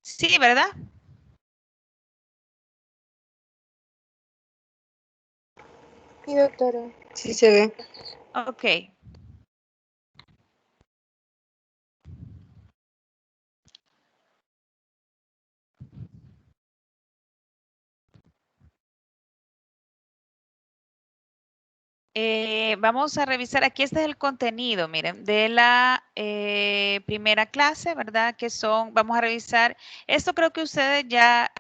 Sí, ¿verdad? Sí, doctora. Sí se ve. Ok. Vamos a revisar, aquí este es el contenido, miren, de la primera clase, ¿verdad? Que son, vamos a revisar, esto creo que ustedes ya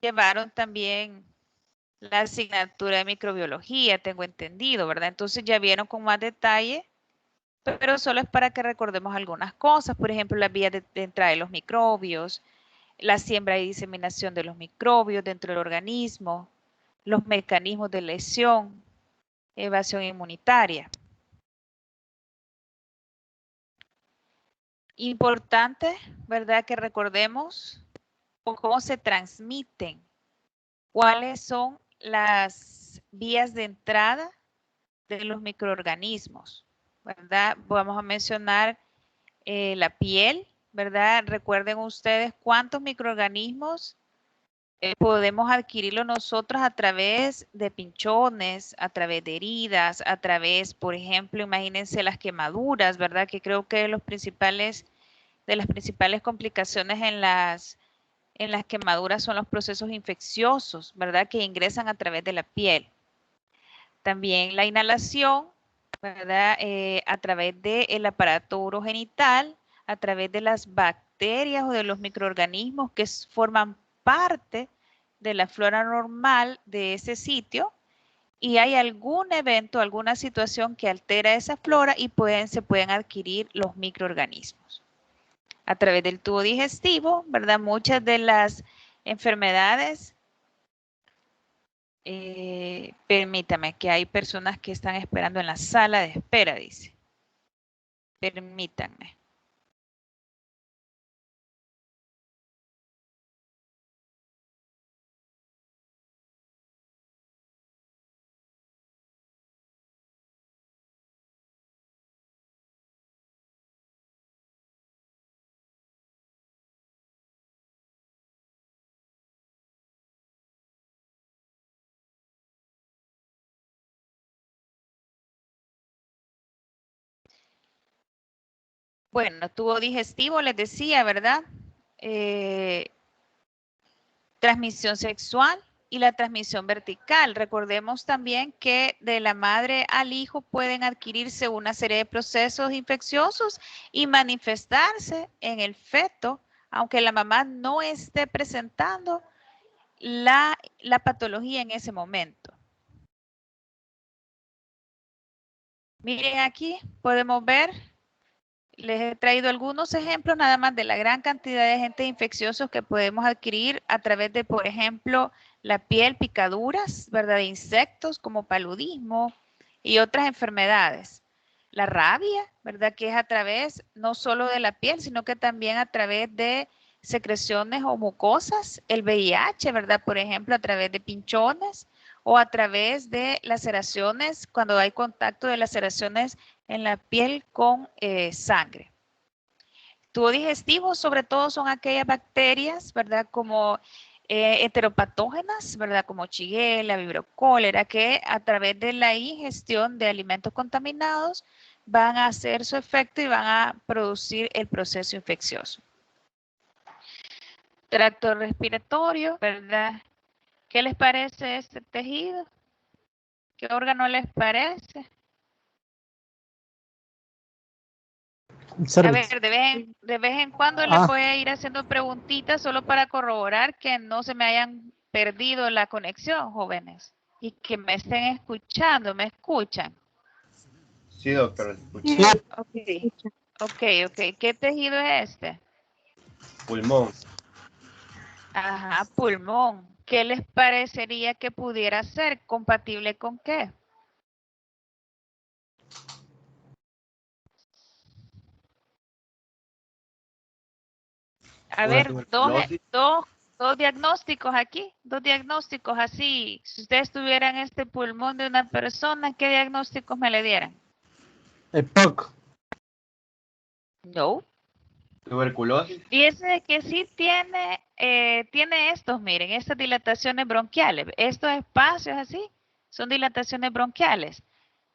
llevaron también la asignatura de microbiología, tengo entendido, ¿verdad? Entonces ya vieron con más detalle, pero solo es para que recordemos algunas cosas, por ejemplo, las vías de entrada de los microbios, la siembra y diseminación de los microbios dentro del organismo, los mecanismos de lesión, evasión inmunitaria. Importante, ¿verdad? Que recordemos cómo se transmiten, cuáles son las vías de entrada de los microorganismos, ¿verdad? Vamos a mencionar la piel, ¿verdad? Recuerden ustedes cuántos microorganismos podemos adquirirlo nosotros a través de pinchones, a través de heridas, a través, por ejemplo, imagínense las quemaduras, ¿verdad? Que creo que de las principales complicaciones en las quemaduras son los procesos infecciosos, ¿verdad? Que ingresan a través de la piel. También la inhalación, ¿verdad? A través del aparato urogenital, a través de las bacterias o de los microorganismos que forman parte de la flora normal de ese sitio, y hay algún evento, alguna situación que altera esa flora y se pueden adquirir los microorganismos. A través del tubo digestivo, ¿verdad? Muchas de las enfermedades, permítame, que hay personas que están esperando en la sala de espera, dice. Permítanme. Bueno, tubo digestivo, les decía, ¿verdad? Transmisión sexual y la transmisión vertical. Recordemos también que de la madre al hijo pueden adquirirse una serie de procesos infecciosos y manifestarse en el feto, aunque la mamá no esté presentando la patología en ese momento. Miren aquí, podemos ver, les he traído algunos ejemplos nada más de la gran cantidad de agentes infecciosos que podemos adquirir a través de, por ejemplo, la piel, picaduras, ¿verdad? De insectos como paludismo y otras enfermedades. La rabia, ¿verdad? Que es a través no solo de la piel, sino que también a través de secreciones o mucosas. El VIH, ¿verdad? Por ejemplo, a través de pinchones o a través de laceraciones, cuando hay contacto de laceraciones en la piel con sangre. Tubo digestivo, sobre todo, son aquellas bacterias, ¿verdad? Como heteropatógenas, ¿verdad? Como Shigella, Vibrio cólera, que a través de la ingestión de alimentos contaminados van a hacer su efecto y van a producir el proceso infeccioso. Tracto respiratorio, ¿verdad? ¿Qué les parece este tejido? ¿Qué órgano les parece? A ver, de vez en cuando les voy a ir haciendo preguntitas solo para corroborar que no se me hayan perdido la conexión, jóvenes, y que me estén escuchando, ¿me escuchan? Sí, doctora, escucho. Sí. Ok. ¿Qué tejido es este? Pulmón. Ajá, pulmón. ¿Qué les parecería que pudiera ser? ¿Compatible con qué? A ver, dos diagnósticos aquí, dos diagnósticos así. Si ustedes tuvieran este pulmón de una persona, ¿qué diagnósticos me le dieran? EPOC. No. Tuberculosis. Fíjense que sí tiene estos, miren, estas dilataciones bronquiales. Estos espacios así son dilataciones bronquiales.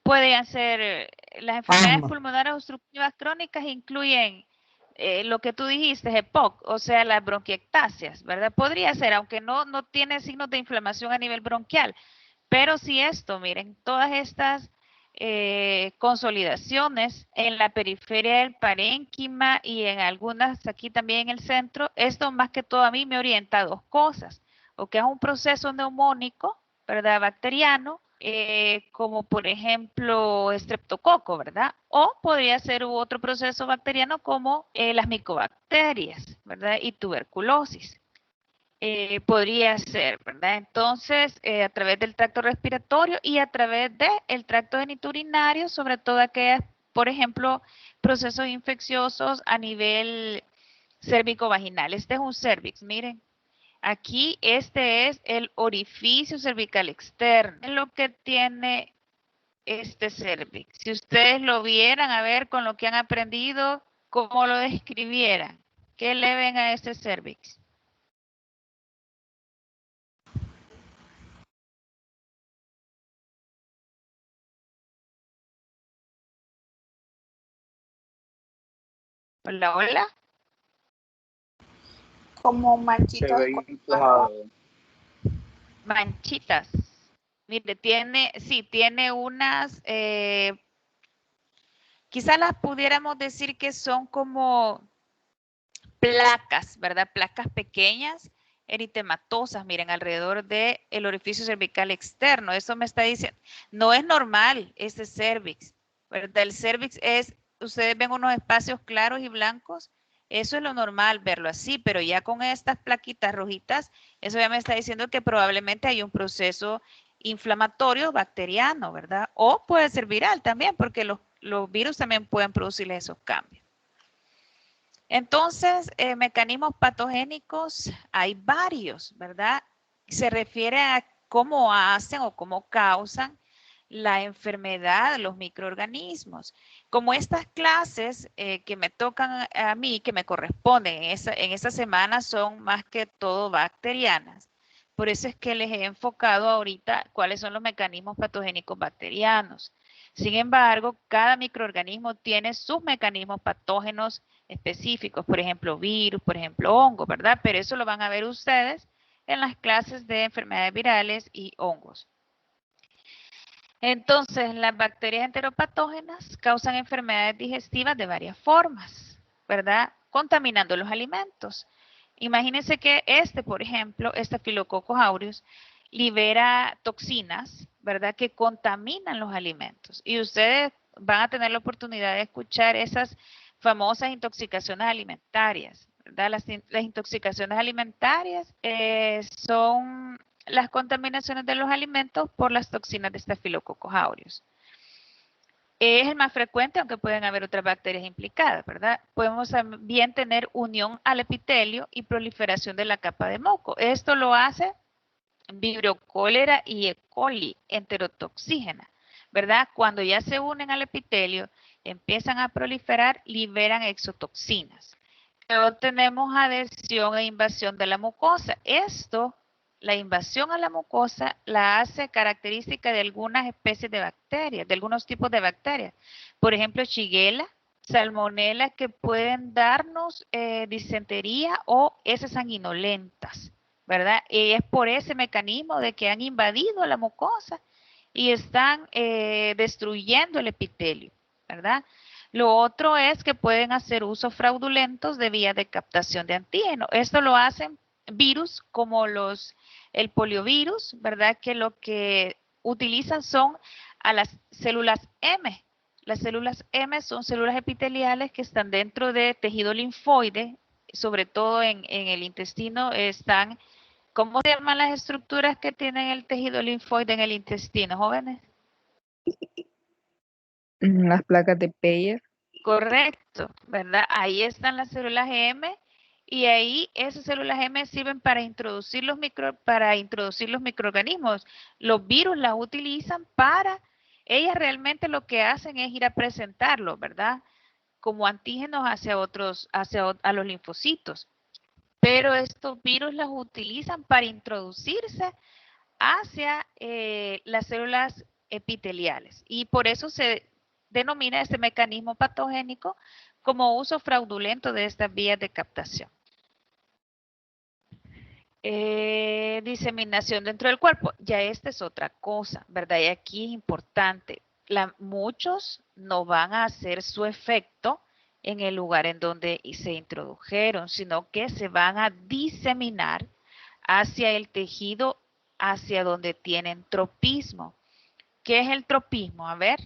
Pueden ser, las enfermedades pulmonares obstructivas crónicas incluyen lo que tú dijiste, EPOC, o sea, las bronquiectasias, ¿verdad? Podría ser, aunque no tiene signos de inflamación a nivel bronquial. Pero si esto, miren, todas estas consolidaciones en la periferia del parénquima y en algunas aquí también en el centro, esto más que todo a mí me orienta a dos cosas, o que es un proceso neumónico, ¿verdad? Bacteriano, como por ejemplo estreptococo, ¿verdad? O podría ser otro proceso bacteriano como las micobacterias, ¿verdad? Y tuberculosis. Podría ser, ¿verdad? Entonces, a través del tracto respiratorio y a través del tracto genitourinario, sobre todo aquellas, por ejemplo, procesos infecciosos a nivel cérvico-vaginal. Este es un cervix, miren. Aquí este es el orificio cervical externo. Es lo que tiene este cervix. Si ustedes lo vieran, a ver, con lo que han aprendido, ¿cómo lo describieran? ¿Qué le ven a este cervix? Hola, hola. Como manchitas. Manchitas. Mire, tiene unas, quizás las pudiéramos decir que son como placas, ¿verdad? Placas pequeñas, eritematosas, miren, alrededor del orificio cervical externo. Eso me está diciendo, no es normal ese cervix, ¿verdad? El cervix es, ustedes ven unos espacios claros y blancos, eso es lo normal verlo así, pero ya con estas plaquitas rojitas, eso ya me está diciendo que probablemente hay un proceso inflamatorio bacteriano, ¿verdad? O puede ser viral también, porque los virus también pueden producir esos cambios. Entonces, mecanismos patogénicos hay varios, ¿verdad? Se refiere a cómo hacen o cómo causan la enfermedad de los microorganismos. Como estas clases que me tocan a mí, que me corresponden en esta semana, son más que todo bacterianas. Por eso es que les he enfocado ahorita cuáles son los mecanismos patogénicos bacterianos. Sin embargo, cada microorganismo tiene sus mecanismos patógenos específicos, por ejemplo, virus, por ejemplo, hongos, ¿verdad? Pero eso lo van a ver ustedes en las clases de enfermedades virales y hongos. Entonces, las bacterias enteropatógenas causan enfermedades digestivas de varias formas, ¿verdad? Contaminando los alimentos. Imagínense que por ejemplo, Staphylococcus aureus, libera toxinas, ¿verdad? Que contaminan los alimentos. Y ustedes van a tener la oportunidad de escuchar esas famosas intoxicaciones alimentarias, ¿verdad? Las intoxicaciones alimentarias son las contaminaciones de los alimentos por las toxinas de Staphylococcus aureus. Es el más frecuente, aunque pueden haber otras bacterias implicadas, ¿verdad? Podemos también tener unión al epitelio y proliferación de la capa de moco. Esto lo hace Vibrio cólera y E. coli enterotoxígena, ¿verdad? Cuando ya se unen al epitelio, empiezan a proliferar, liberan exotoxinas. Luego tenemos adhesión e invasión de la mucosa. La invasión a la mucosa la hace característica de algunas especies de bacterias, de algunos tipos de bacterias. Por ejemplo, Shigella, Salmonella, que pueden darnos disentería o heces sanguinolentas, ¿verdad? Y es por ese mecanismo de que han invadido la mucosa y están destruyendo el epitelio, ¿verdad? Lo otro es que pueden hacer usos fraudulentos de vías de captación de antígeno. Esto lo hacen virus como el poliovirus, ¿verdad? Que lo que utilizan son a las células M. Las células M son células epiteliales que están dentro de tejido linfoide, sobre todo en el intestino están. ¿Cómo se llaman las estructuras que tienen el tejido linfoide en el intestino, jóvenes? Las placas de Peyer. Correcto, ¿verdad? Ahí están las células M y ahí esas células M sirven para introducir los microorganismos. Los virus las utilizan ellas realmente lo que hacen es ir a presentarlos, ¿verdad? como antígenos hacia a los linfocitos. Pero estos virus los utilizan para introducirse hacia las células epiteliales. Y por eso se denomina este mecanismo patogénico como uso fraudulento de estas vías de captación. Diseminación dentro del cuerpo, ya esta es otra cosa, ¿verdad? Y aquí es importante, muchos no van a hacer su efecto en el lugar en donde se introdujeron, sino que se van a diseminar hacia el tejido, hacia donde tienen tropismo. ¿Qué es el tropismo? A ver.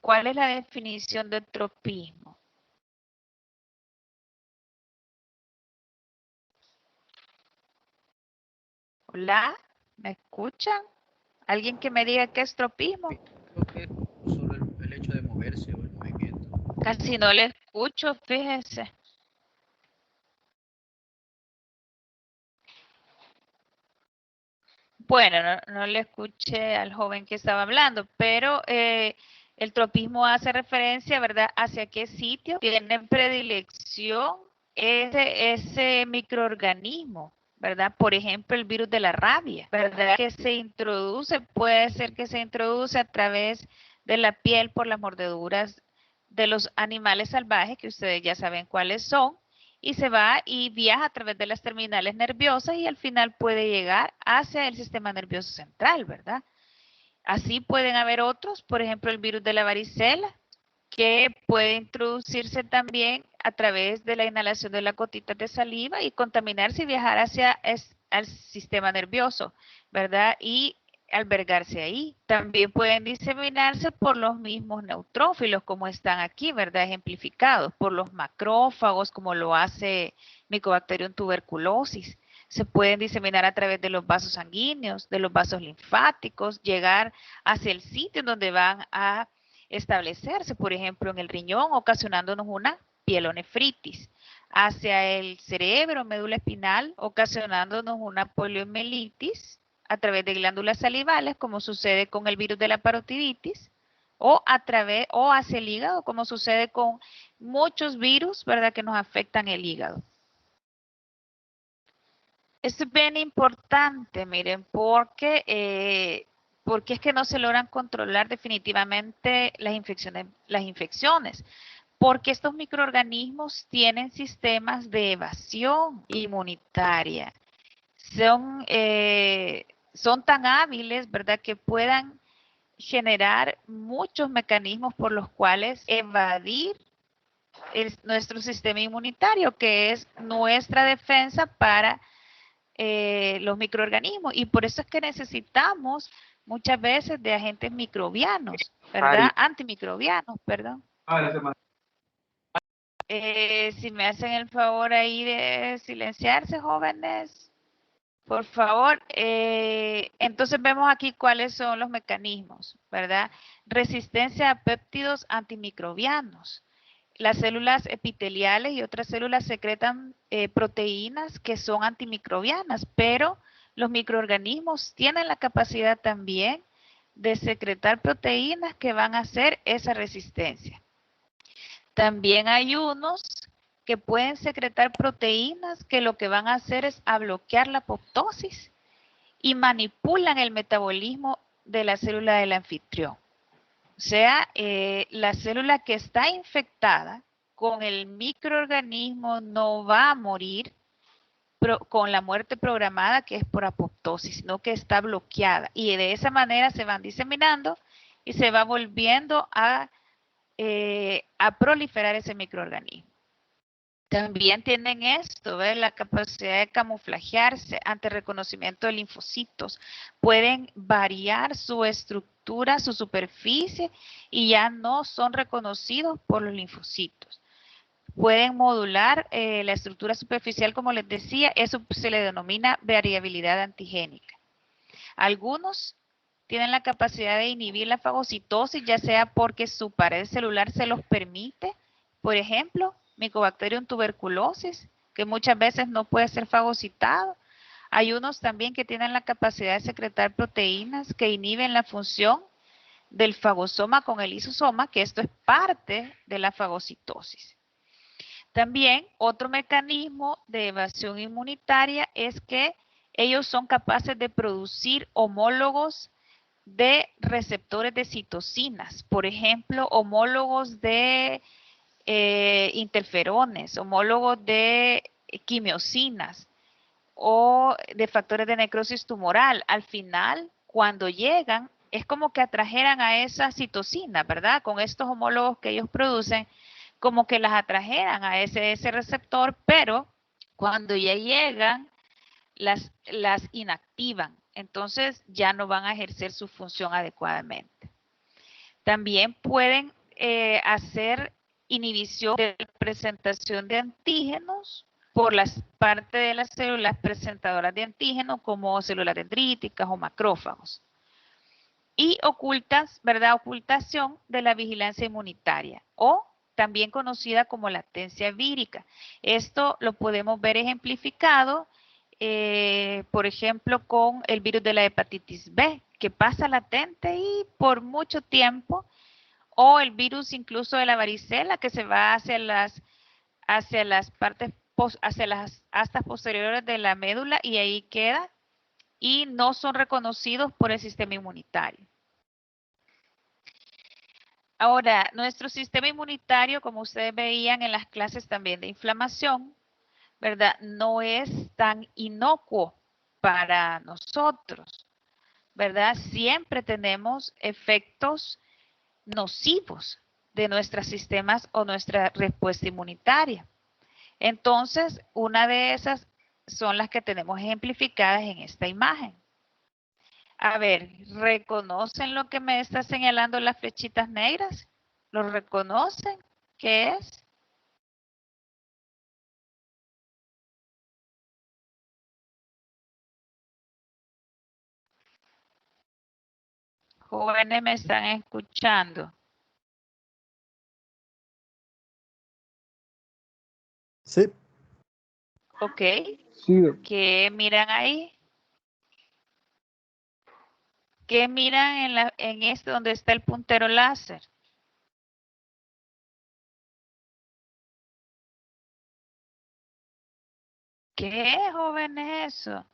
¿Cuál es la definición de tropismo? Hola, ¿me escuchan? ¿Alguien que me diga qué es tropismo? Creo que es solo el hecho de moverse o el movimiento. Casi no le escucho, fíjese. Bueno, no le escuché al joven que estaba hablando, pero el tropismo hace referencia, ¿verdad?, hacia qué sitio tiene predilección ese microorganismo, ¿verdad? Por ejemplo, el virus de la rabia, ¿verdad? Que se introduce, puede ser que se introduce a través de la piel por las mordeduras de los animales salvajes, que ustedes ya saben cuáles son, y se va y viaja a través de las terminales nerviosas y al final puede llegar hacia el sistema nervioso central, ¿verdad? Así pueden haber otros, por ejemplo, el virus de la varicela, que puede introducirse también a través de la inhalación de las gotitas de saliva y contaminarse y viajar hacia el sistema nervioso, ¿verdad? Y albergarse ahí. También pueden diseminarse por los mismos neutrófilos, como están aquí, ¿verdad? Ejemplificados, por los macrófagos, como lo hace Mycobacterium tuberculosis. Se pueden diseminar a través de los vasos sanguíneos, de los vasos linfáticos, llegar hacia el sitio donde van a establecerse, por ejemplo, en el riñón, ocasionándonos una pielonefritis, hacia el cerebro, médula espinal, ocasionándonos una poliomielitis a través de glándulas salivales, como sucede con el virus de la parotiditis, o hacia el hígado, como sucede con muchos virus, ¿verdad?, que nos afectan el hígado. Esto es bien importante, miren, porque es que no se logran controlar definitivamente las infecciones, porque estos microorganismos tienen sistemas de evasión inmunitaria. Son tan hábiles, ¿verdad?, que puedan generar muchos mecanismos por los cuales evadir nuestro sistema inmunitario, que es nuestra defensa para los microorganismos, y por eso es que necesitamos muchas veces de agentes microbianos, ¿verdad? Antimicrobianos, perdón. Si me hacen el favor ahí de silenciarse, jóvenes, por favor. Entonces vemos aquí cuáles son los mecanismos, ¿verdad? Resistencia a péptidos antimicrobianos. Las células epiteliales y otras células secretan proteínas que son antimicrobianas, pero los microorganismos tienen la capacidad también de secretar proteínas que van a hacer esa resistencia. También hay unos que pueden secretar proteínas que lo que van a hacer es a bloquear la apoptosis y manipulan el metabolismo de la célula del anfitrión. O sea, la célula que está infectada con el microorganismo no va a morir con la muerte programada, que es por apoptosis, sino que está bloqueada. Y de esa manera se van diseminando y se va volviendo a proliferar ese microorganismo. También tienen esto, ¿ves? La capacidad de camuflajearse ante reconocimiento de linfocitos. Pueden variar su estructura, su superficie, y ya no son reconocidos por los linfocitos. Pueden modular la estructura superficial, como les decía, eso se le denomina variabilidad antigénica. Algunos tienen la capacidad de inhibir la fagocitosis, ya sea porque su pared celular se los permite, por ejemplo, Mycobacterium tuberculosis, que muchas veces no puede ser fagocitado. Hay unos también que tienen la capacidad de secretar proteínas que inhiben la función del fagosoma con el lisosoma, que esto es parte de la fagocitosis. También otro mecanismo de evasión inmunitaria es que ellos son capaces de producir homólogos de receptores de citocinas, por ejemplo, homólogos de interferones, homólogos de quimiosinas o de factores de necrosis tumoral. Al final, cuando llegan, es como que atrajeran a esa citocina, ¿verdad? Con estos homólogos que ellos producen, como que las atrajeran a ese receptor, pero cuando ya llegan, las inactivan. Entonces ya no van a ejercer su función adecuadamente. También pueden hacer inhibición de la presentación de antígenos por las partes de las células presentadoras de antígenos como células dendríticas o macrófagos. Y ocultas, ¿verdad? Ocultación de la vigilancia inmunitaria o también conocida como latencia vírica. Esto lo podemos ver ejemplificado, por ejemplo, con el virus de la hepatitis B, que pasa latente y por mucho tiempo, o el virus incluso de la varicela, que se va hacia las partes, hacia las astas posteriores de la médula y ahí queda, y no son reconocidos por el sistema inmunitario. Ahora, nuestro sistema inmunitario, como ustedes veían en las clases también de inflamación, ¿verdad? No es tan inocuo para nosotros, ¿verdad? Siempre tenemos efectos nocivos de nuestros sistemas o nuestra respuesta inmunitaria. Entonces, una de esas son las que tenemos ejemplificadas en esta imagen. A ver, ¿reconocen lo que me está señalando las flechitas negras? ¿Lo reconocen? ¿Qué es? Jóvenes, ¿me están escuchando? Sí. Ok. Sí. ¿Qué miran ahí? ¿Qué miran en este donde está el puntero láser? ¿Qué es, jóvenes, eso?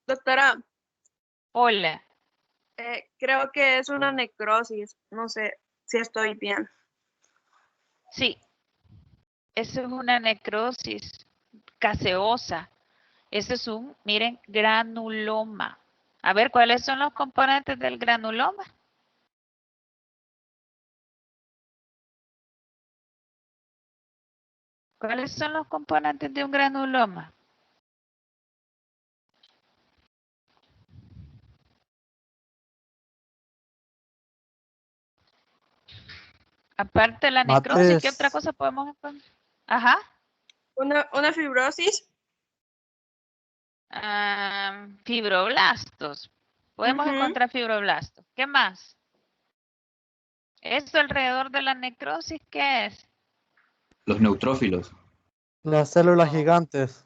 Doctora, Hola. creo que es una necrosis. No sé si estoy bien. Sí, eso es una necrosis caseosa. Eso es un, miren, granuloma. A ver, ¿cuáles son los componentes del granuloma? ¿Cuáles son los componentes de un granuloma? Aparte de la necrosis, ¿qué otra cosa podemos encontrar? Ajá. Una fibrosis. Fibroblastos. Podemos encontrar fibroblastos. ¿Qué más? ¿Esto alrededor de la necrosis qué es? Los neutrófilos. Las células No. gigantes.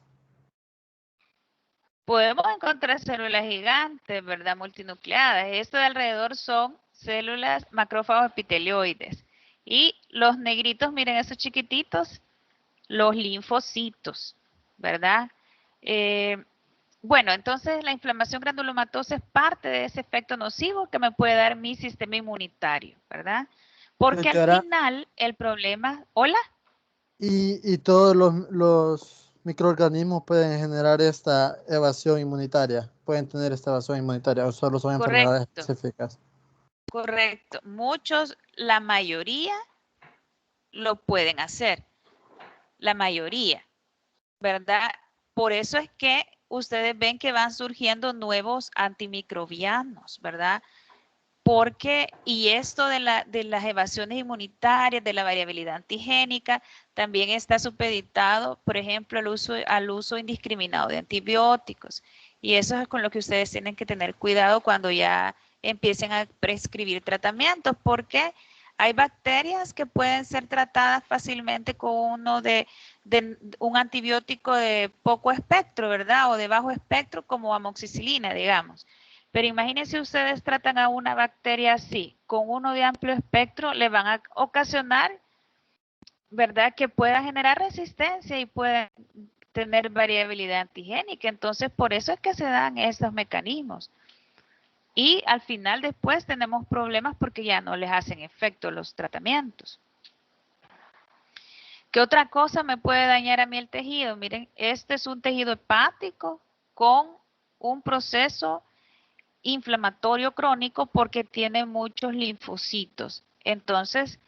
Podemos encontrar células gigantes, ¿verdad? Multinucleadas. Esto de alrededor son células macrófagos epitelioides. Y los negritos, miren esos chiquititos, los linfocitos, ¿verdad? Bueno, entonces la inflamación granulomatosa es parte de ese efecto nocivo que me puede dar mi sistema inmunitario, ¿verdad? Porque al final el problema... ¿Hola? Y todos los microorganismos pueden generar esta evasión inmunitaria. Pueden tener esta evasión inmunitaria o solo son enfermedades específicas. Correcto. Muchos, la mayoría lo pueden hacer. La mayoría, ¿verdad? Por eso es que ustedes ven que van surgiendo nuevos antimicrobianos, ¿verdad? Porque, y esto de las evasiones inmunitarias, de la variabilidad antigénica, también está supeditado, por ejemplo, al uso indiscriminado de antibióticos. Y eso es con lo que ustedes tienen que tener cuidado cuando ya empiecen a prescribir tratamientos, porque hay bacterias que pueden ser tratadas fácilmente con uno de de un antibiótico de poco espectro, ¿verdad? O de bajo espectro como amoxicilina, digamos. Pero imagínense ustedes tratan a una bacteria así, con uno de amplio espectro, le van a ocasionar, ¿verdad? Que pueda generar resistencia y puede tener variabilidad antigénica. Entonces, por eso es que se dan estos mecanismos. Y al final después tenemos problemas porque ya no les hacen efecto los tratamientos. ¿Qué otra cosa me puede dañar a mí el tejido? Miren, este es un tejido hepático con un proceso inflamatorio crónico porque tiene muchos linfocitos. Entonces,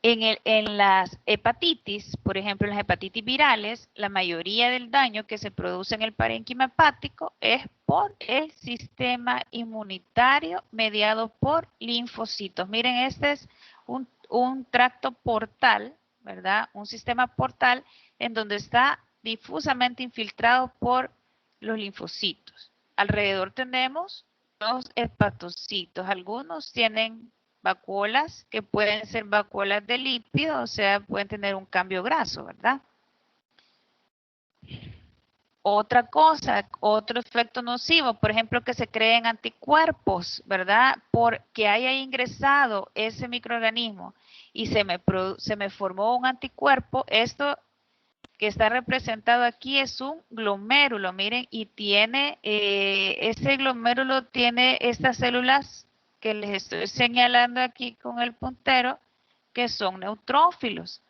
en las hepatitis, por ejemplo, en las hepatitis virales, la mayoría del daño que se produce en el parénquima hepático es por el sistema inmunitario mediado por linfocitos. Miren, este es un tracto portal, ¿verdad? Un sistema portal en donde está difusamente infiltrado por los linfocitos. Alrededor tenemos los hepatocitos. Algunos tienen vacuolas que pueden ser vacuolas de lípido, o sea, pueden tener un cambio graso, ¿verdad? Otra cosa, otro efecto nocivo, por ejemplo, que se creen anticuerpos, ¿verdad? Porque haya ingresado ese microorganismo y se me formó un anticuerpo, esto que está representado aquí es un glomérulo, miren, y tiene, ese glomérulo tiene estas células que les estoy señalando aquí con el puntero, que son neutrófilos,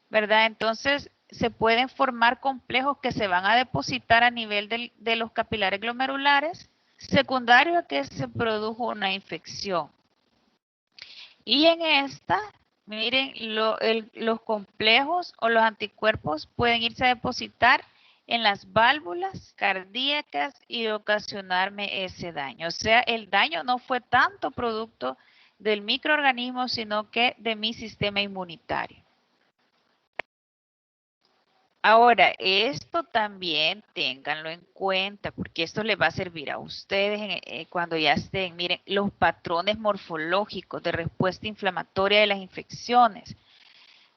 ¿verdad? Entonces, se pueden formar complejos que se van a depositar a nivel de los capilares glomerulares, secundario a que se produjo una infección. Y en esta, miren, los complejos o los anticuerpos pueden irse a depositar en las válvulas cardíacas y ocasionarme ese daño. O sea, el daño no fue tanto producto del microorganismo, sino que de mi sistema inmunitario. Ahora, esto también ténganlo en cuenta, porque esto les va a servir a ustedes cuando ya estén. Miren, los patrones morfológicos de respuesta inflamatoria de las infecciones,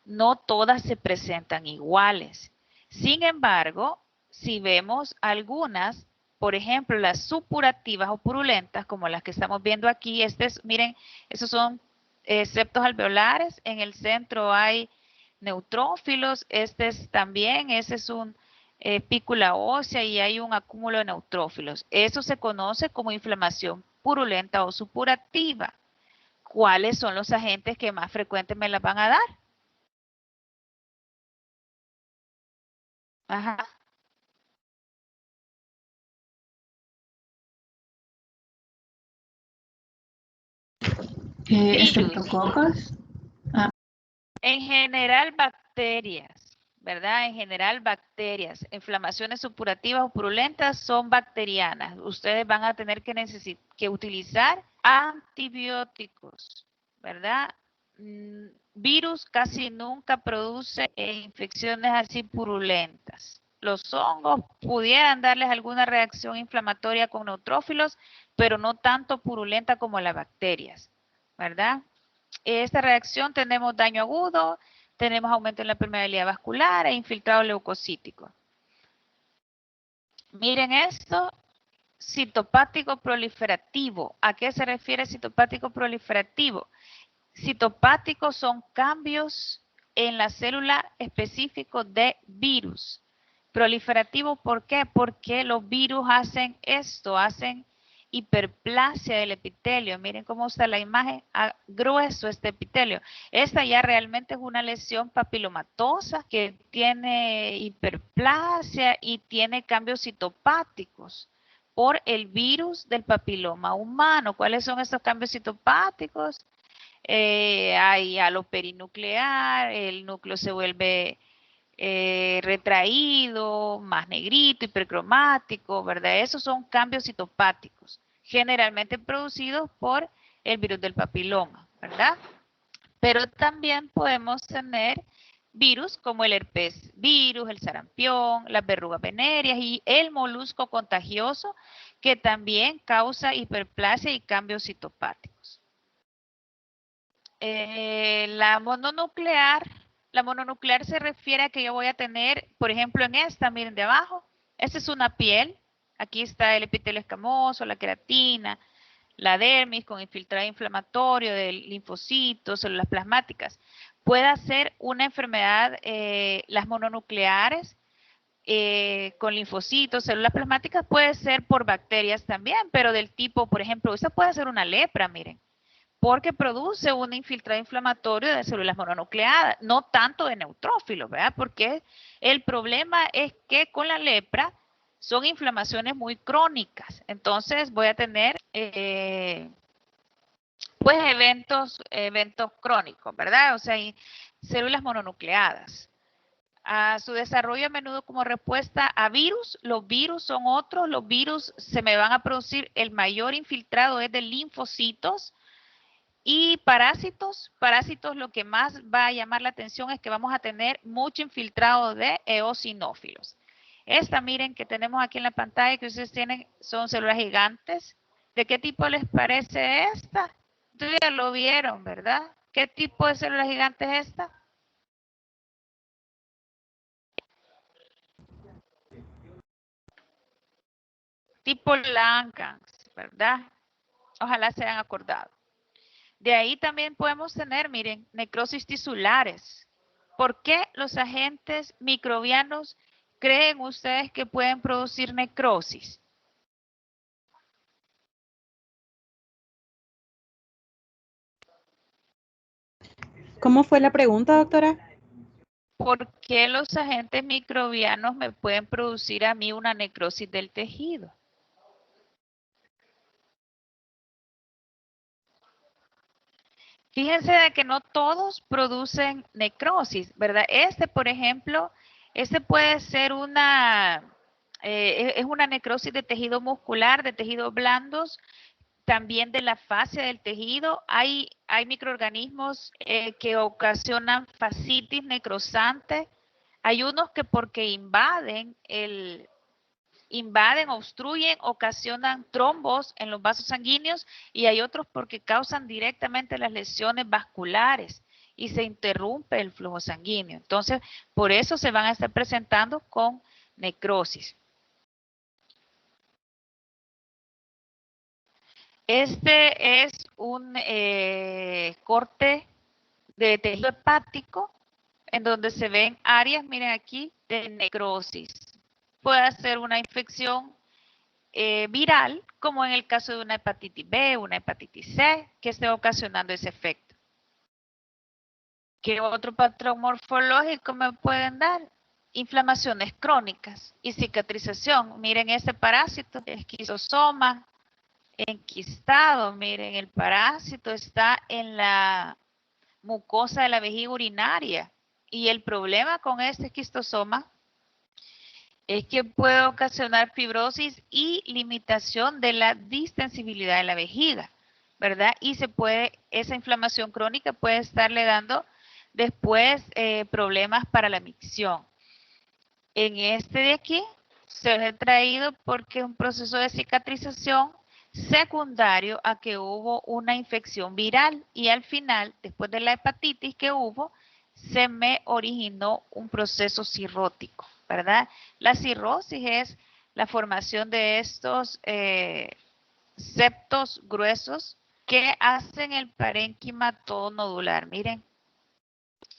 no todas se presentan iguales. Sin embargo, si vemos algunas, por ejemplo, las supurativas o purulentas, como las que estamos viendo aquí, miren, esos son septos alveolares, en el centro hay neutrófilos, ese es un pícula ósea y hay un acúmulo de neutrófilos. Eso se conoce como inflamación purulenta o supurativa. ¿Cuáles son los agentes que más frecuentes me las van a dar? Ajá. Estreptococos. En general, bacterias, ¿verdad? En general, bacterias. Inflamaciones supurativas o purulentas son bacterianas. Ustedes van a tener que utilizar antibióticos, ¿verdad? Virus casi nunca produce infecciones así purulentas. Los hongos pudieran darles alguna reacción inflamatoria con neutrófilos, pero no tanto purulenta como las bacterias, ¿verdad? Esta reacción tenemos daño agudo, tenemos aumento en la permeabilidad vascular e infiltrado leucocítico. Miren esto, citopático proliferativo. ¿A qué se refiere citopático proliferativo? Citopáticos son cambios en la célula específicos de virus. Proliferativo, ¿por qué? Porque los virus hacen esto, hacen hiperplasia del epitelio. Miren cómo está la imagen, grueso este epitelio. Esta ya realmente es una lesión papilomatosa que tiene hiperplasia y tiene cambios citopáticos por el virus del papiloma humano. ¿Cuáles son esos cambios citopáticos? Hay aloperinuclear, el núcleo se vuelve retraído, más negrito, hipercromático, ¿verdad? Esos son cambios citopáticos, generalmente producidos por el virus del papiloma, ¿verdad? Pero también podemos tener virus como el herpes virus, el sarampión, las verrugas venéreas y el molusco contagioso que también causa hiperplasia y cambios citopáticos. La mononuclear La mononuclear se refiere a que yo voy a tener, por ejemplo, en esta, miren de abajo, esta es una piel, aquí está el epitelio escamoso, la queratina, la dermis con infiltrado inflamatorio del linfocitos, células plasmáticas. Puede ser una enfermedad, las mononucleares, con linfocitos, células plasmáticas, puede ser por bacterias también, pero del tipo, por ejemplo, esa puede ser una lepra, miren, porque produce un infiltrado inflamatorio de células mononucleadas, no tanto de neutrófilos, ¿verdad? Porque el problema es que con la lepra son inflamaciones muy crónicas, entonces voy a tener pues eventos crónicos, ¿verdad? O sea, células mononucleadas. A su desarrollo a menudo como respuesta a virus, los virus son otros, los virus se me van a producir, el mayor infiltrado es de linfocitos. Y parásitos lo que más va a llamar la atención es que vamos a tener mucho infiltrado de eosinófilos. Esta, miren, que tenemos aquí en la pantalla que ustedes tienen, son células gigantes. ¿De qué tipo les parece esta? Ustedes ya lo vieron, ¿verdad? ¿Qué tipo de células gigantes es esta? Tipo Langhans, ¿verdad? Ojalá se hayan acordado. De ahí también podemos tener, miren, necrosis tisulares. ¿Por qué los agentes microbianos creen ustedes que pueden producir necrosis? ¿Cómo fue la pregunta, doctora? ¿Por qué los agentes microbianos me pueden producir a mí una necrosis del tejido? Fíjense de que no todos producen necrosis, ¿verdad? Por ejemplo, puede ser es una necrosis de tejido muscular, de tejidos blandos, también de la fascia del tejido. Hay microorganismos que ocasionan fascitis necrosante. Hay unos que porque invaden, obstruyen, ocasionan trombos en los vasos sanguíneos, y hay otros porque causan directamente las lesiones vasculares y se interrumpe el flujo sanguíneo. Entonces, por eso se van a estar presentando con necrosis. Este es un corte de tejido hepático en donde se ven áreas, miren aquí, de necrosis. Puede ser una infección viral, como en el caso de una hepatitis B, una hepatitis C, que esté ocasionando ese efecto. ¿Qué otro patrón morfológico me pueden dar? Inflamaciones crónicas y cicatrización. Miren este parásito, esquizosoma enquistado. Miren, el parásito está en la mucosa de la vejiga urinaria. Y el problema con este esquistosoma es que puede ocasionar fibrosis y limitación de la distensibilidad de la vejiga, ¿verdad? Y esa inflamación crónica puede estarle dando después problemas para la micción. En este de aquí se ha traído porque es un proceso de cicatrización secundario a que hubo una infección viral, y al final, después de la hepatitis que hubo, se me originó un proceso cirrótico, ¿verdad? La cirrosis es la formación de estos septos gruesos que hacen el parénquima todo nodular, miren.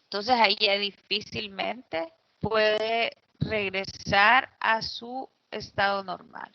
Entonces ahí ya difícilmente puede regresar a su estado normal.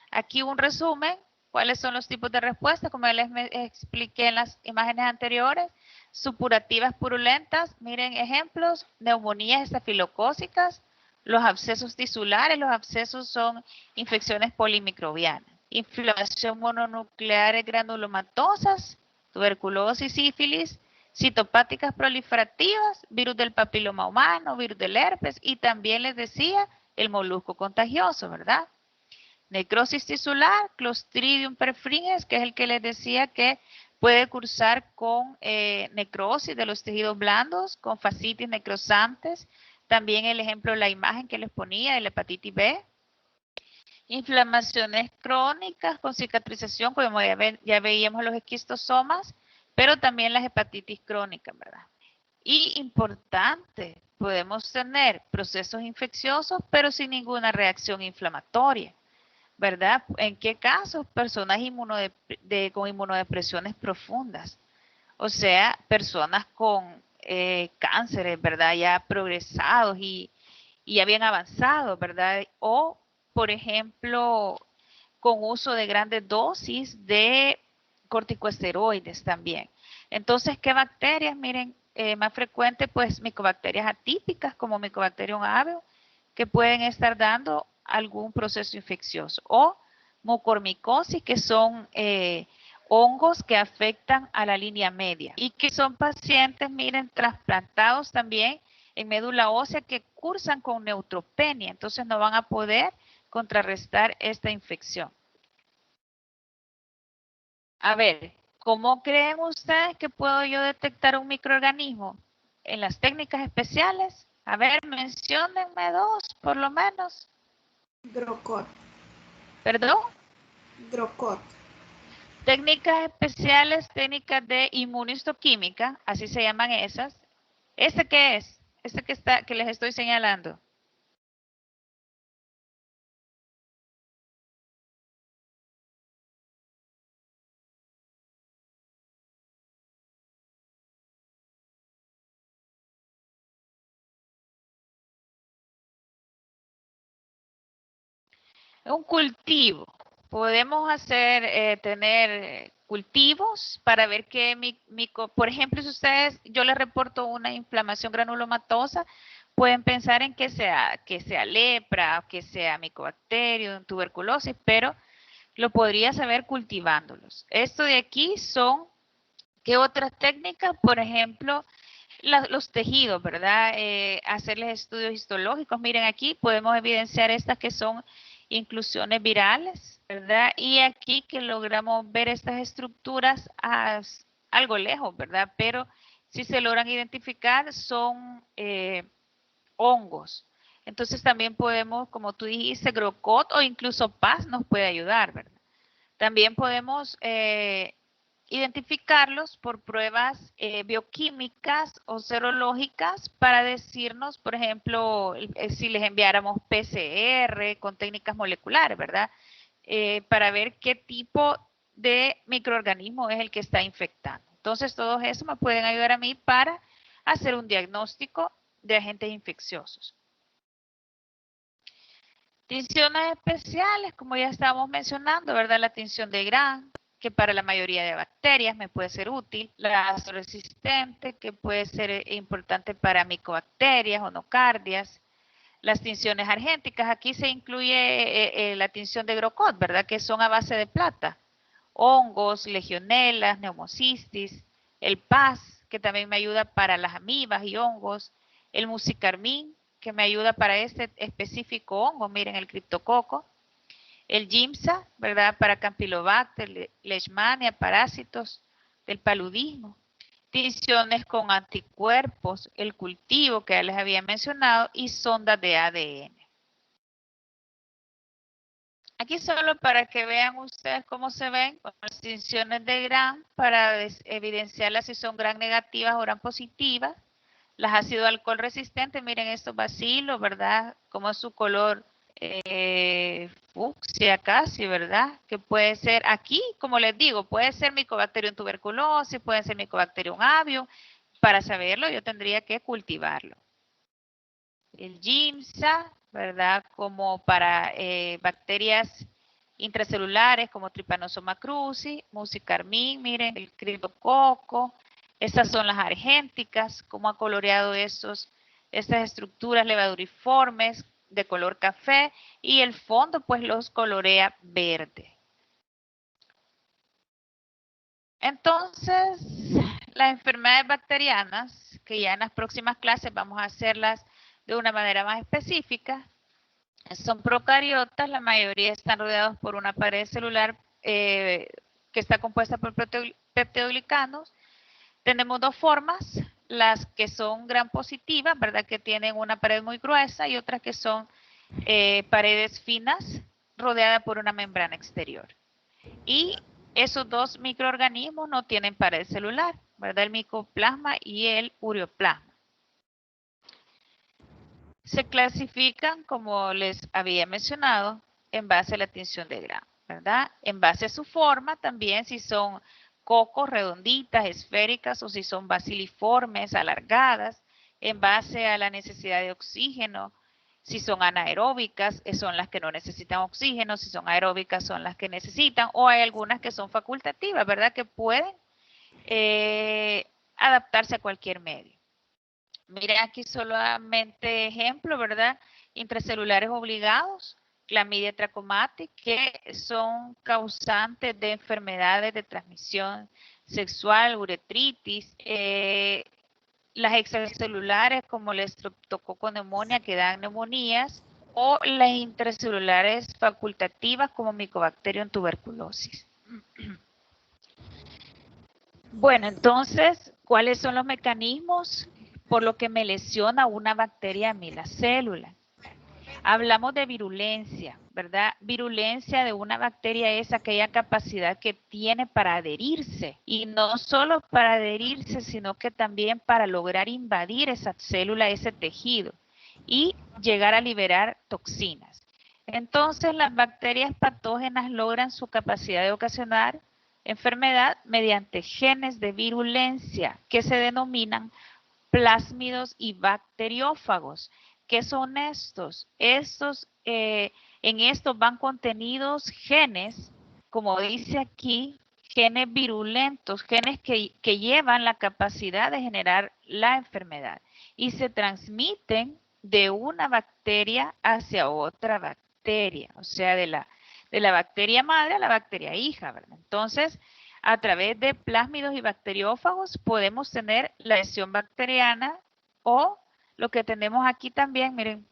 Aquí un resumen. ¿Cuáles son los tipos de respuesta? Como les expliqué en las imágenes anteriores, supurativas purulentas, miren ejemplos, neumonías estafilocócicas, los abscesos tisulares. Los abscesos son infecciones polimicrobianas, inflamación mononucleares granulomatosas, tuberculosis, sífilis, citopáticas proliferativas, virus del papiloma humano, virus del herpes, y también les decía el molusco contagioso, ¿verdad? Necrosis tisular, Clostridium perfringens, que es el que les decía que puede cursar con necrosis de los tejidos blandos, con fascitis necrosantes. También el ejemplo, la imagen que les ponía de la hepatitis B. Inflamaciones crónicas con cicatrización, como ya veíamos los esquistosomas, pero también las hepatitis crónicas, ¿verdad? Y importante, podemos tener procesos infecciosos, pero sin ninguna reacción inflamatoria, ¿verdad? ¿En qué casos? Personas con inmunodepresiones profundas, o sea, personas con cánceres, ¿verdad? Ya progresados y ya bien avanzados, ¿verdad? O, por ejemplo, con uso de grandes dosis de corticosteroides también. Entonces, ¿qué bacterias? Miren, más frecuente, pues, micobacterias atípicas como Mycobacterium avium, que pueden estar dando algún proceso infeccioso, o mucormicosis, que son hongos que afectan a la línea media y que son pacientes, miren, trasplantados también en médula ósea que cursan con neutropenia, entonces no van a poder contrarrestar esta infección. A ver, ¿cómo creen ustedes que puedo yo detectar un microorganismo? En las técnicas especiales. A ver, menciónenme dos, por lo menos. Grocot. ¿Perdón? Grocot. Técnicas especiales, técnicas de inmunistoquímica, así se llaman esas. ¿Este qué es? Este que les estoy señalando. Un cultivo. Podemos tener cultivos para ver qué por ejemplo, si yo les reporto una inflamación granulomatosa, pueden pensar en que sea lepra, que sea micobacterium, tuberculosis, pero lo podría saber cultivándolos. Esto de aquí son, ¿qué otras técnicas? Por ejemplo, los tejidos, ¿verdad? Hacerles estudios histológicos. Miren, aquí podemos evidenciar estas que son inclusiones virales, ¿verdad? Y aquí que logramos ver estas estructuras algo lejos, ¿verdad? Pero si se logran identificar, son hongos. Entonces también podemos, como tú dijiste, Grocot o incluso Paz nos puede ayudar, ¿verdad? También podemos identificarlos por pruebas bioquímicas o serológicas para decirnos, por ejemplo, si les enviáramos PCR con técnicas moleculares, ¿verdad? Para ver qué tipo de microorganismo es el que está infectando. Entonces, todos esos me pueden ayudar a mí para hacer un diagnóstico de agentes infecciosos. Tinciones especiales, como ya estábamos mencionando, ¿verdad? La tinción de Gram, que para la mayoría de bacterias me puede ser útil. La ácido resistente, que puede ser importante para micobacterias o nocardias. Las tinciones argénticas, aquí se incluye la tinción de Grocot, ¿verdad? Que son a base de plata. Hongos, legionelas, neumocistis. El Paz, que también me ayuda para las amibas y hongos. El musicarmín, que me ayuda para este específico hongo, miren el criptococo. El Giemsa, ¿verdad? Para Campylobacter, Leishmania, parásitos del paludismo. Tinciones con anticuerpos, el cultivo que ya les había mencionado y sondas de ADN. Aquí solo para que vean ustedes cómo se ven con las tinciones de Gram para evidenciarlas si son Gram negativas o Gram positivas. Las ácido alcohol resistentes, miren estos bacilos, ¿verdad? Como es su color fucsia casi, ¿verdad? Que puede ser aquí, como les digo, puede ser Mycobacterium tuberculosis, puede ser Mycobacterium avium. Para saberlo, yo tendría que cultivarlo. El Giemsa, ¿verdad? Como para bacterias intracelulares como Trypanosoma cruzi, Musicarmín, miren, el criptococo. Estas son las argénticas, cómo ha coloreado estas estructuras levaduriformes de color café y el fondo pues los colorea verde. Entonces, las enfermedades bacterianas, que ya en las próximas clases vamos a hacerlas de una manera más específica, son procariotas, la mayoría están rodeados por una pared celular que está compuesta por peptidoglicanos. Tenemos dos formas, las que son gram positivas, ¿verdad? Que tienen una pared muy gruesa y otras que son paredes finas rodeadas por una membrana exterior. Y esos dos microorganismos no tienen pared celular. ¿verdad? El micoplasma y el ureoplasma. Se clasifican, como les había mencionado, en base a la tinción de grano, ¿verdad? En base a su forma también, si son cocos redonditas, esféricas, o si son basiliformes, alargadas, en base a la necesidad de oxígeno. Si son anaeróbicas, son las que no necesitan oxígeno. Si son aeróbicas, son las que necesitan. O hay algunas que son facultativas, ¿verdad? Que pueden adaptarse a cualquier medio. Miren aquí solamente ejemplo, ¿verdad? Intracelulares obligados, clamidia trachomatis, que son causantes de enfermedades de transmisión sexual, uretritis, las extracelulares como la estreptococo neumonía que dan neumonías, o las intracelulares facultativas como Mycobacterium tuberculosis. Bueno, entonces, ¿cuáles son los mecanismos por lo que me lesiona una bacteria a mí la célula? Hablamos de virulencia, ¿verdad? Virulencia de una bacteria es aquella capacidad que tiene para adherirse, y no solo para adherirse, sino que también para lograr invadir esa célula, ese tejido, y llegar a liberar toxinas. Entonces, las bacterias patógenas logran su capacidad de ocasionar enfermedad mediante genes de virulencia que se denominan plásmidos y bacteriófagos. ¿Qué son estos? En estos van contenidos genes, como dice aquí, genes virulentos, genes que llevan la capacidad de generar la enfermedad y se transmiten de una bacteria hacia otra bacteria, o sea, de la bacteria madre a la bacteria hija, ¿verdad? Entonces, a través de plásmidos y bacteriófagos podemos tener la lesión bacteriana, o lo que tenemos aquí también, miren,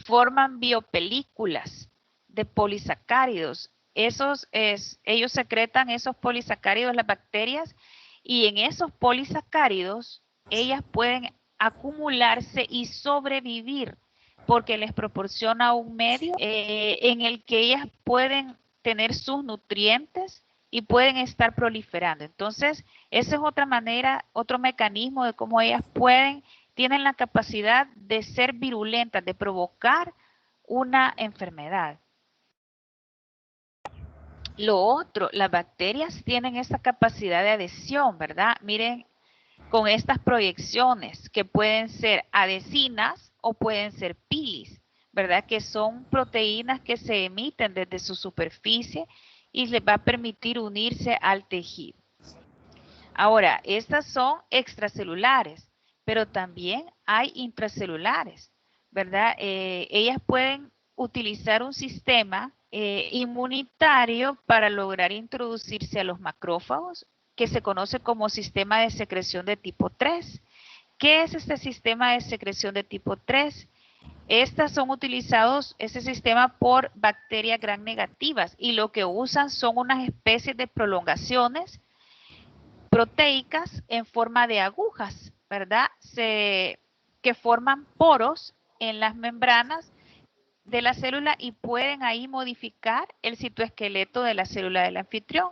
forman biopelículas de polisacáridos. Ellos secretan esos polisacáridos, las bacterias, y en esos polisacáridos ellas pueden acumularse y sobrevivir porque les proporciona un medio en el que ellas pueden tener sus nutrientes y pueden estar proliferando. Entonces, esa es otra manera, otro mecanismo de cómo ellas tienen la capacidad de ser virulentas, de provocar una enfermedad. Lo otro, las bacterias tienen esa capacidad de adhesión, ¿verdad? Miren, con estas proyecciones que pueden ser adhesinas o pueden ser pilis, ¿verdad? Que son proteínas que se emiten desde su superficie y les va a permitir unirse al tejido. Ahora, estas son extracelulares, pero también hay intracelulares, ¿verdad? Ellas pueden utilizar un sistema inmunitario para lograr introducirse a los macrófagos, que se conoce como sistema de secreción de tipo 3. ¿Qué es este sistema de secreción de tipo 3? Estas son utilizados, ese sistema, por bacterias gram negativas, y lo que usan son unas especies de prolongaciones proteicas en forma de agujas, ¿verdad? Que forman poros en las membranas de la célula y pueden ahí modificar el citoesqueleto de la célula del anfitrión.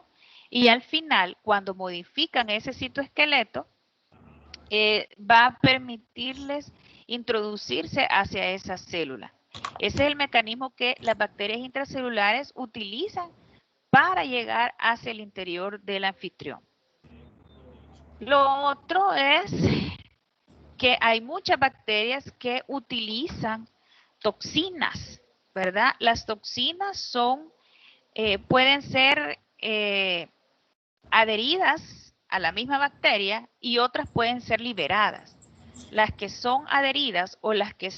Y al final, cuando modifican ese citoesqueleto, va a permitirles introducirse hacia esa célula. Ese es el mecanismo que las bacterias intracelulares utilizan para llegar hacia el interior del anfitrión. Lo otro es que hay muchas bacterias que utilizan toxinas, ¿verdad? Las toxinas pueden ser adheridas a la misma bacteria y otras pueden ser liberadas. Las que son adheridas o las que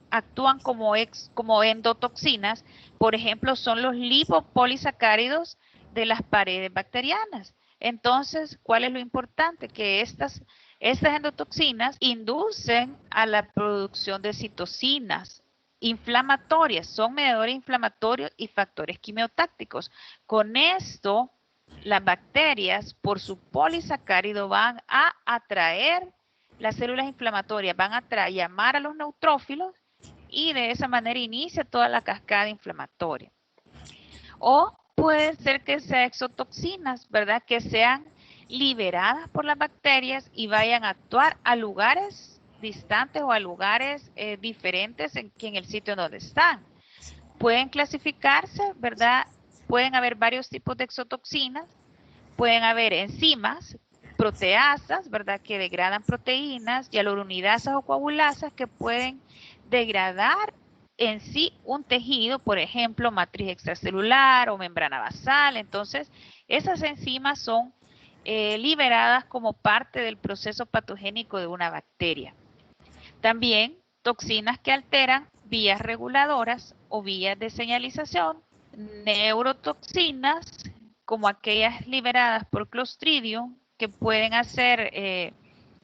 actúan como endotoxinas, por ejemplo, son los lipopolisacáridos de las paredes bacterianas. Entonces, ¿cuál es lo importante? Que estas endotoxinas inducen a la producción de citocinas inflamatorias, son mediadores inflamatorios y factores quimiotácticos. Con esto, las bacterias, por su polisacárido, van a atraer las células inflamatorias, van a llamar a los neutrófilos y de esa manera inicia toda la cascada inflamatoria. O puede ser que sean exotoxinas, ¿verdad? Que sean liberadas por las bacterias y vayan a actuar a lugares distantes o a lugares diferentes que en el sitio donde están. Pueden clasificarse, ¿verdad? Pueden haber varios tipos de exotoxinas, pueden haber enzimas, proteasas, ¿verdad? Que degradan proteínas, hialuronidasas o coagulasas que pueden degradar en sí un tejido, por ejemplo, matriz extracelular o membrana basal. Entonces, esas enzimas son liberadas como parte del proceso patogénico de una bacteria. También toxinas que alteran vías reguladoras o vías de señalización, neurotoxinas como aquellas liberadas por Clostridium que pueden hacer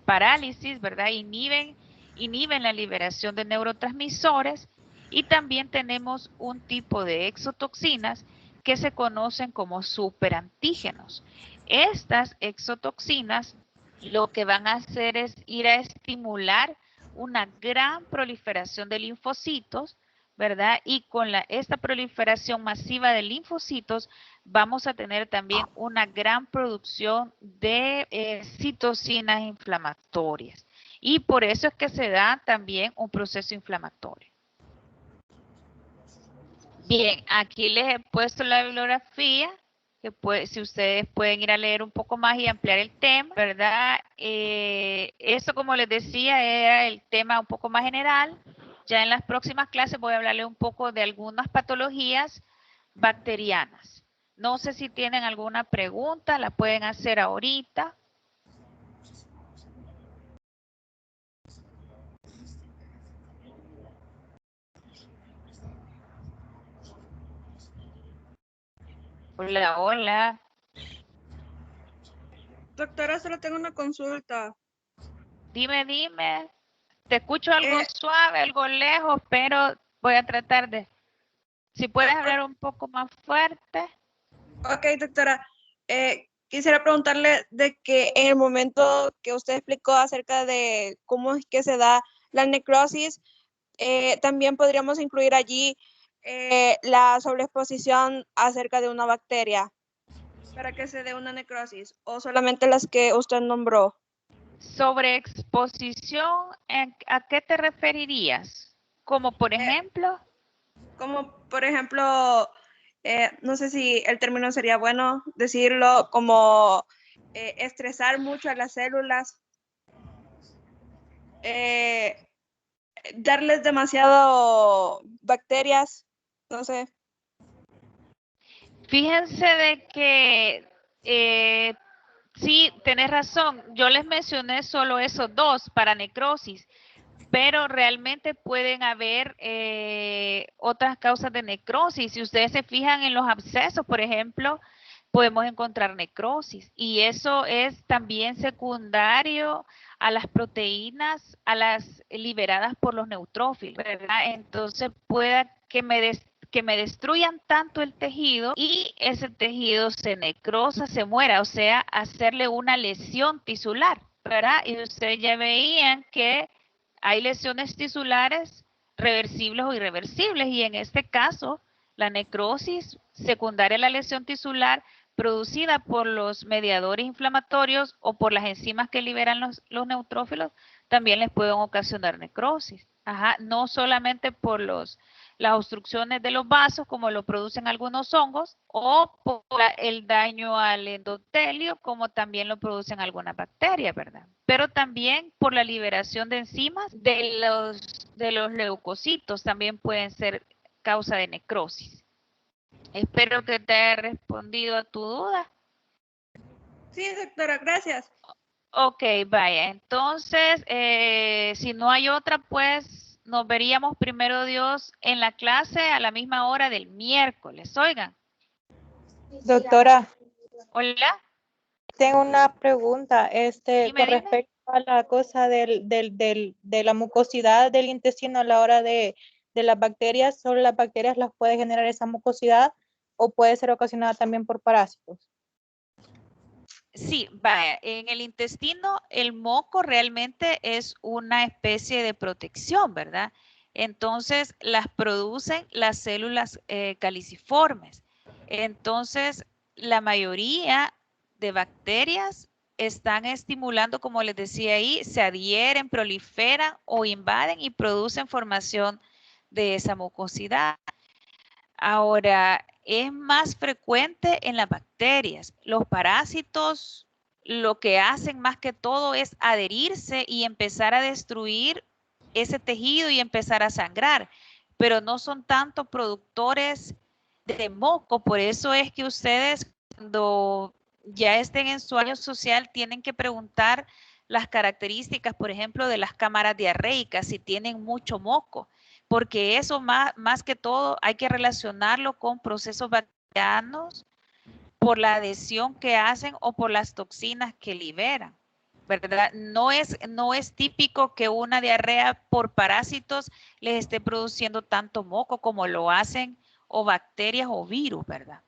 parálisis, ¿verdad? Inhiben la liberación de neurotransmisores. Y también tenemos un tipo de exotoxinas que se conocen como superantígenos. Estas exotoxinas lo que van a hacer es ir a estimular una gran proliferación de linfocitos, ¿verdad? Y con esta proliferación masiva de linfocitos vamos a tener también una gran producción de citocinas inflamatorias. Y por eso es que se da también un proceso inflamatorio. Bien, aquí les he puesto la bibliografía, que si ustedes pueden ir a leer un poco más y ampliar el tema, ¿verdad? Eso, como les decía, era el tema un poco más general. Ya en las próximas clases voy a hablarles un poco de algunas patologías bacterianas. No sé si tienen alguna pregunta, la pueden hacer ahorita. Hola, hola. Doctora, solo tengo una consulta. Dime. Te escucho algo suave, algo lejos, pero voy a tratar de... Si puedes hablar un poco más fuerte. Ok, doctora. Quisiera preguntarle de que en el momento que usted explicó acerca de cómo es que se da la necrosis, también podríamos incluir allí la sobreexposición acerca de una bacteria para que se dé una necrosis, o solamente las que usted nombró. Sobreexposición, ¿a qué te referirías? Como por ejemplo... Como por ejemplo, no sé si el término sería bueno decirlo, como estresar mucho a las células, darles demasiado bacterias, no sé. Fíjense de que sí, tenés razón. Yo les mencioné solo esos dos para necrosis, pero realmente pueden haber otras causas de necrosis. Si ustedes se fijan en los abscesos, por ejemplo, podemos encontrar necrosis. Y eso es también secundario a las proteínas, a las liberadas por los neutrófilos, ¿verdad? Entonces pueda que me destruyan tanto el tejido y ese tejido se necrosa, se muera, o sea, hacerle una lesión tisular, ¿verdad? Y ustedes ya veían que hay lesiones tisulares reversibles o irreversibles y en este caso la necrosis secundaria a la lesión tisular producida por los mediadores inflamatorios o por las enzimas que liberan los neutrófilos también les pueden ocasionar necrosis. Ajá, no solamente por las obstrucciones de los vasos como lo producen algunos hongos o por el daño al endotelio como también lo producen algunas bacterias, ¿verdad? Pero también por la liberación de enzimas de los leucocitos también pueden ser causa de necrosis. Espero que te haya respondido a tu duda. Sí, doctora, gracias. Ok, vaya. Entonces, si no hay otra, pues nos veríamos primero Dios en la clase a la misma hora del miércoles. Oigan. Doctora. Hola. Tengo una pregunta, Dime. respecto a la cosa de la mucosidad del intestino a la hora de las bacterias. ¿Solo las bacterias las puede generar esa mucosidad o puede ser ocasionada también por parásitos? Sí, vaya, en el intestino el moco realmente es una especie de protección, ¿verdad? Entonces las producen las células caliciformes. Entonces la mayoría de bacterias están estimulando, como les decía ahí, se adhieren, proliferan o invaden y producen formación de esa mucosidad. Ahora, es más frecuente en las bacterias. Los parásitos lo que hacen más que todo es adherirse y empezar a destruir ese tejido y empezar a sangrar, pero no son tanto productores de moco. Por eso es que ustedes, cuando ya estén en su año social, tienen que preguntar las características, por ejemplo, de las cámaras diarreicas, si tienen mucho moco, porque eso más que todo hay que relacionarlo con procesos bacterianos por la adhesión que hacen o por las toxinas que liberan, ¿verdad? No es típico que una diarrea por parásitos les esté produciendo tanto moco como lo hacen o bacterias o virus, ¿verdad?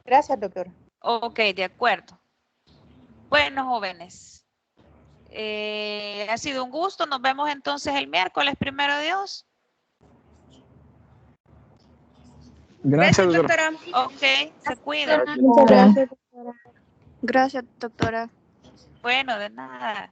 Gracias, doctora. Ok, de acuerdo. Bueno, jóvenes, ha sido un gusto. Nos vemos entonces el miércoles, primero Dios. Gracias, doctora. Ok, se cuidan. Muchas gracias, doctora. Gracias, doctora. Bueno, de nada.